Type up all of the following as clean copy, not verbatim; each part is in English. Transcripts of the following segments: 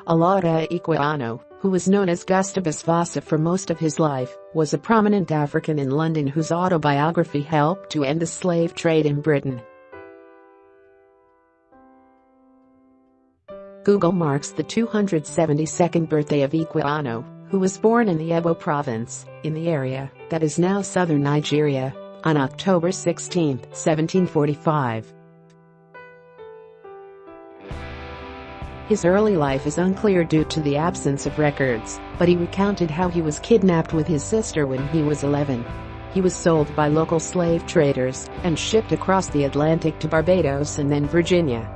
Olaudah Equiano, who was known as Gustavus Vassa for most of his life, was a prominent African in London whose autobiography helped to end the slave trade in Britain. Google marks the 272nd birthday of Equiano, who was born in the Ebo province, in the area that is now southern Nigeria, on October 16, 1745. His early life is unclear due to the absence of records, but he recounted how he was kidnapped with his sister when he was 11. He was sold by local slave traders and shipped across the Atlantic to Barbados and then Virginia.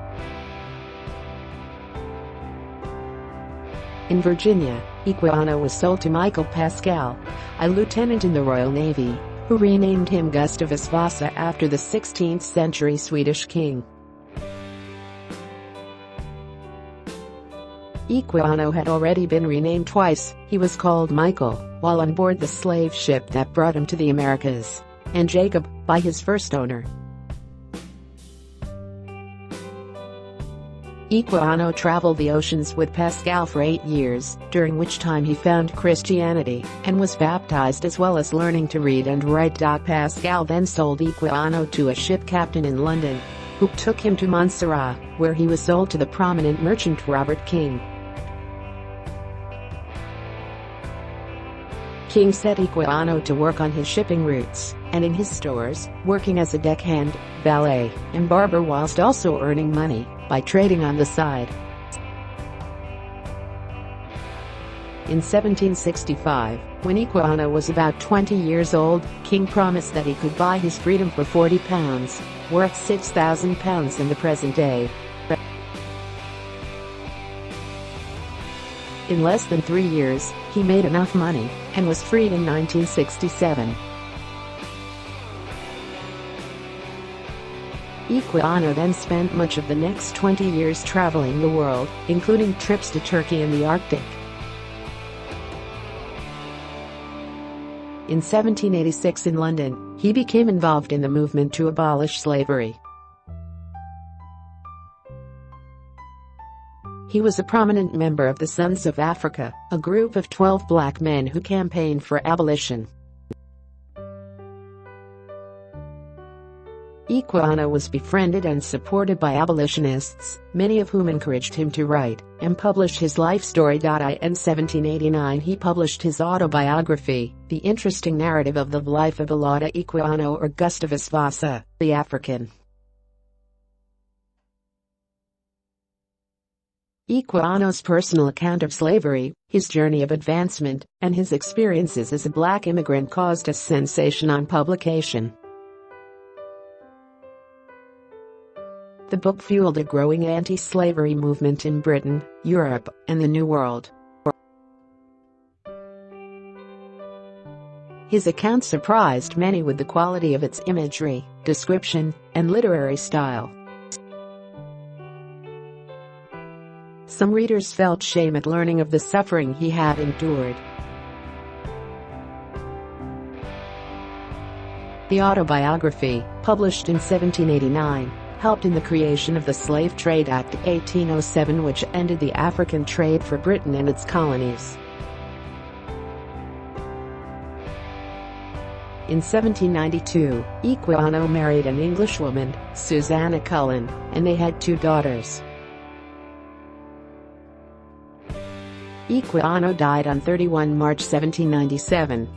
In Virginia, Equiano was sold to Michael Pascal, a lieutenant in the Royal Navy, who renamed him Gustavus Vassa after the 16th-century Swedish king. Equiano had already been renamed twice. He was called Michael while on board the slave ship that brought him to the Americas, and Jacob by his first owner. Equiano traveled the oceans with Pascal for 8 years, during which time he found Christianity and was baptized as well as learning to read and write. Pascal then sold Equiano to a ship captain in London, who took him to Montserrat, where he was sold to the prominent merchant Robert King. King set Equiano to work on his shipping routes and in his stores, working as a deckhand, valet, and barber whilst also earning money by trading on the side. In 1765, when Equiano was about 20 years old, King promised that he could buy his freedom for £40, worth £6,000 in the present day. In less than 3 years, he made enough money and was freed in 1967. Equiano then spent much of the next 20 years traveling the world, including trips to Turkey and the Arctic. In 1786 in London, he became involved in the movement to abolish slavery. He was a prominent member of the Sons of Africa, a group of 12 black men who campaigned for abolition. Equiano was befriended and supported by abolitionists, many of whom encouraged him to write and publish his life story. In 1789 he published his autobiography, The Interesting Narrative of the Life of Olaudah Equiano or Gustavus Vassa, the African. Equiano's personal account of slavery, his journey of advancement, and his experiences as a black immigrant caused a sensation on publication. The book fueled a growing anti-slavery movement in Britain, Europe, and the New World. His account surprised many with the quality of its imagery, description, and literary style. Some readers felt shame at learning of the suffering he had endured. The autobiography, published in 1789, helped in the creation of the Slave Trade Act 1807, which ended the African trade for Britain and its colonies. In 1792, Equiano married an Englishwoman, Susanna Cullen, and they had 2 daughters. Equiano died on 31 March 1797.